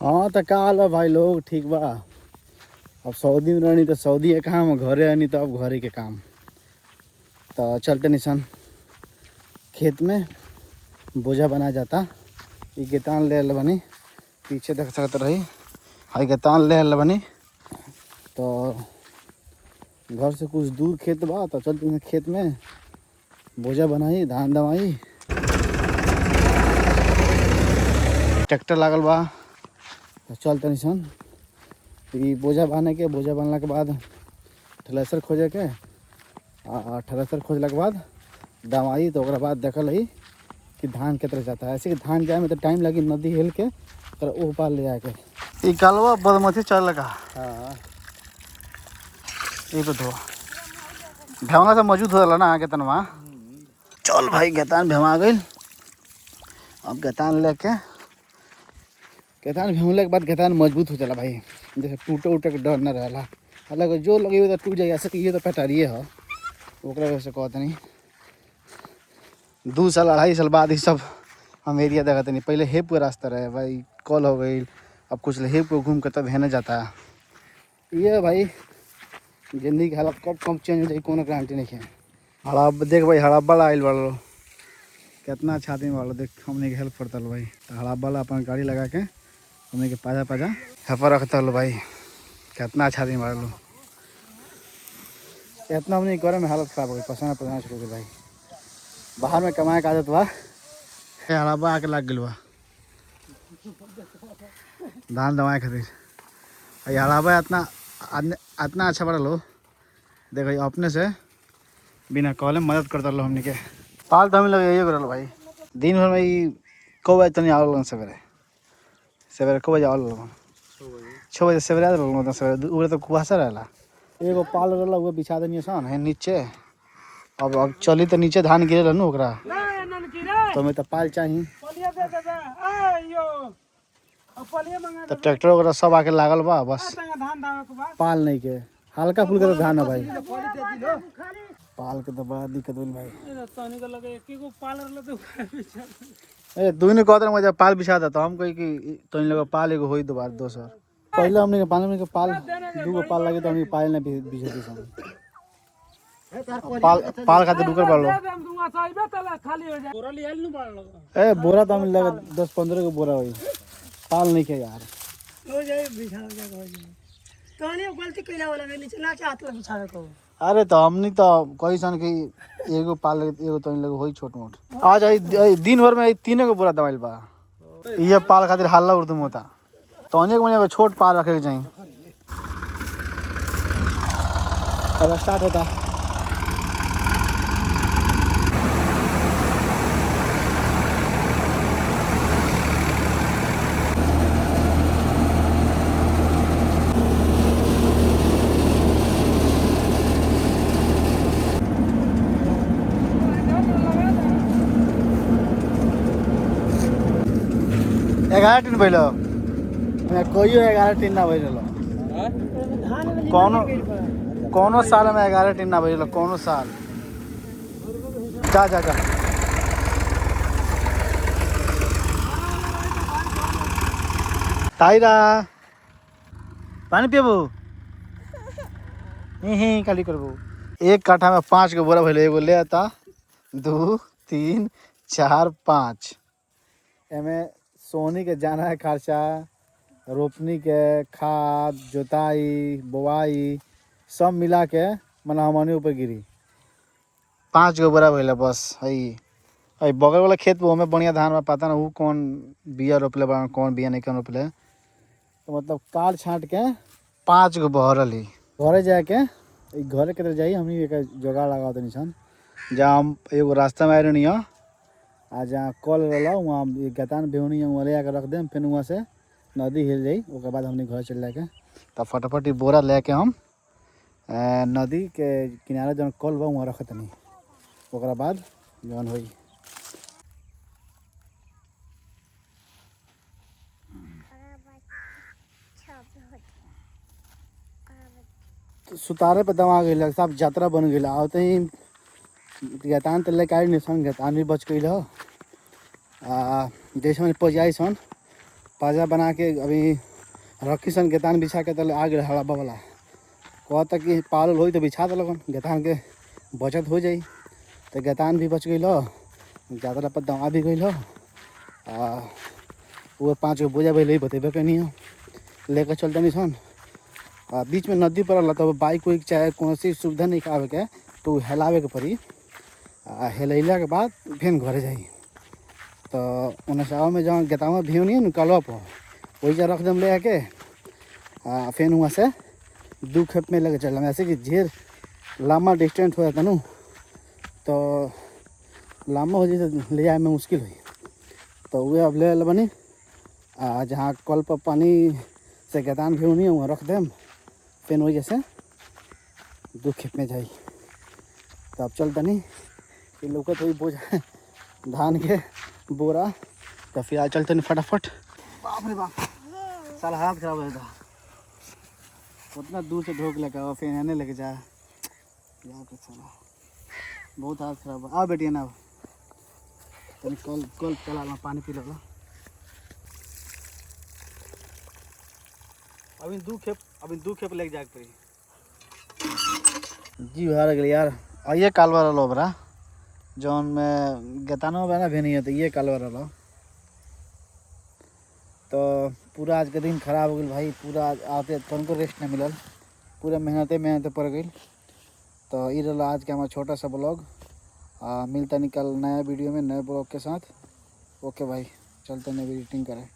हाँ तो का हाल बा भाई लोग ठीक बा। अब सऊदी में रहनी तो सऊदी के काम, घरे रहनी तो अब घरे के काम। तो चलते निशान खेत में बोझा बना जाता। ये गेतान ले आल बनी, पीछे देख सकते रही। हाई गेतान ले आल बनी तो घर से कुछ दूर खेत बा, तो चलते खेत में बोझा बनाई, धान दवाई। ट्रैक्टर लागल बा तो चलते निशान ये बोझा बांधे के, बोझा बांधला के बाद थ्रेसर खोजे के, थ्रेसर खोजला के बाद दवाई। तो बाद देखल है कि धान के तरह जाता है। ऐसे कि धान जाए में तो टाइम लगी, नदी हिल के तो वो पार ले जाके ये कलवा बदमथी चल लगा। हाँ ये तो भेवना से मौजूद हो ना गेतनवा। चल भाई गेतान भेवा गई। अब गेतान लेके गेतान भेवले के बाद गेतान मजबूत हो चला भाई, जैसे टूटे उटे के डर न रहा। हालांकि जो लगे तो टूट जाए, ऐसे कि ये तो पेटारिए है ओकरा वजह से कहते नहीं। 2 साल 2.5 साल बाद ही सब हम एरिया देखते नहीं। पहले हेप का रास्ता रहे भाई, कॉल हो गई, अब कुछ हेप को घूम कर तब हेने जाता है। ये भाई जिंदगी की हालत कब कब चेंज हो जाए कोनो गारंटी नहीं है। हड़ाब देख भाई, हड़ाबा आयल बड़ो कितना अच्छा आदमी वालो, देख हमने के हेल्प करता भाई। तो हड़ाबा अपन गाड़ी लगा के हमने के पाजा पाजा हेफा रखता लो भाई। कितना अच्छा आदमी वालो। इतना हमने करे में हालत खराब हो गई, पसीना पसीना शुरू हो गई भाई। बाहर में कमाए का आदत बा, हड़ाबा आके लग गया धान दवाए खातिर। हड़ाबा इतना इतना अच्छा बड़ा लो, देखो अपने से बिना कहले मदद करता लो हमने के। पाल तो हमें लगे ये करल भाई। दिन भर में ही को बजे तनी आवल सवेरे सवेरे को बजे आवल 6 बजे सवेरे आ रहा। सवेरे उबरे तो कुहासा रहला। एगो पाल रहला वो बिछा देनी सन है नीचे। अब चली तो नीचे धान गिरे रहनु ओकरा, तो हमें तो पाल चाहिए। तो ट्रैक्टर वगैरह सब आके लागल बा, बस पाल नहीं के हल्का फुल्का तो धान है भाई। पाल के तो बड़ा दिक्कत होल भाई। ए दुनु कहत रहे मुझे पाल बिछा देता, हम कही कि तो इन लोग पाल एगो होई दोबारा दोसर। पहले हमने के पाल 2 पाल लगे तो हमने पाल ने बिछा दी सन। पाल खातिर रुकर पड़ लो। ए बोरा तो हम लगे 10-15 के बोरा होई, पाल नहीं के यार। अरे तो हमनी तो कही सन कि एगो पाल एगो तो इन लोग होई छोट मोट। आज दिन भर में 3 गो बोरा दवाइल बा। ये पाल खातिर हल्ला उर्दू में होता, तो अनेक महीने छोट पाल रखे के चाहिए। अब स्टार्ट होता। ग्यारह टीन भैल कोई 11 टीन ना भैल कोनो साल में 11 टीन ना भैल कोनो साल। जा जा जा ताइरा पानी पियबू ही खाली करबू। 1 काठा में 5 गो बोरा भैल। एगो ले आता 2 3 4 5। एमे सोनी के जाना है खर्चा, रोपनी के खाद जोताई बोवाई सब मिला के मना हमनी ऊपर गिरी 5 गो बोरा भइला बस। हई बगल वाला खेत में हमें बढ़िया धान में पता ना वो कौन बिया रोपले बा कौन बिया नहीं रोपले। तो मतलब काट छाँट के 5 गो बहरल ही घरे जाके घरे के तरह जाई। हमनी एक जोगाड़ लगा दे निशान जहाँ हम एगो रास्ता में आए रहनी है, आ जहाँ कल रहा वहाँ गतान बेहनी वहाँ ले आकर रख दें। फिर वहाँ से नदी हिल जाई, उसके बाद हमने घर चल जाके तब फटाफट बोरा लेके हम नदी के किनारे जौन कल बा वहाँ रखत नहीं। ओकरा बाद जौन होई तो सुतारे पे दमा गई, सब यात्रा बन गई। आते ही गतान तो लेके आई निशान, गतान भी बच गई हो। जैसे मैंने पहुँचाई सन पाजा बना के अभी रखी सन गेतान बिछा के तले आ गए हड़ा बवला कहता कि पाल हो तो बिछा दिलगन गेतान के बचत हो जाई। तो गेतान भी बच गई ज़्यादा पर दवा भी गई वो 5 गो बोझा भाई बतेबे के नहीं लेकर चलते नहीं सन। बीच में नदी पड़ल तब बाइक उइक चाहे कौन सी सुविधा नहीं आवे के तो हेलावे के पड़ी। हेलैला के बाद फिर घरे जाई तो उन्हें सावा में जहाँ गेतावा भी नहीं निकल वही जा रख दम ले आके फिर वहाँ से 2 खेप में लेके चल ऐसे कि ढेर लम्बा डिस्टेंस हो जाता न तो लम्बा हो जाए तो ले जाए में मुश्किल हुई। तो वे अब ले बनी जहाँ कल पर पानी से गेतान भी नहीं वहाँ रख देम फिर वही जैसे 2 खेप में जाई। तो अब चल तनी ये लोग तो बोझा धान के बोरा तो फिर आज चलते नहीं फटाफट। बाप रे बाप साला हाथ खराब हो जाता उतना दूर से ढोक लेकर और फिर आने लेके जा साला बहुत हाथ खराब। आओ बेटिया ना तनी कल चला पानी पी लो। अभी 2 खेप लेके जाके पड़ी जी हार गए यार। और ये कालवा रहा बरा जौन में गेतानो बना भी नहीं है तो ये कालवा रहा तो पूरा आज के दिन खराब हो गई भाई। पूरा आते तुमको रेस्ट नहीं मिलल पूरा मेहनते पड़ गई। तो ये रहा आज के हमारा छोटा सा ब्लॉग। मिलता निकल नया वीडियो में नए ब्लॉग के साथ। ओके भाई चलते हैं एडिटिंग करें।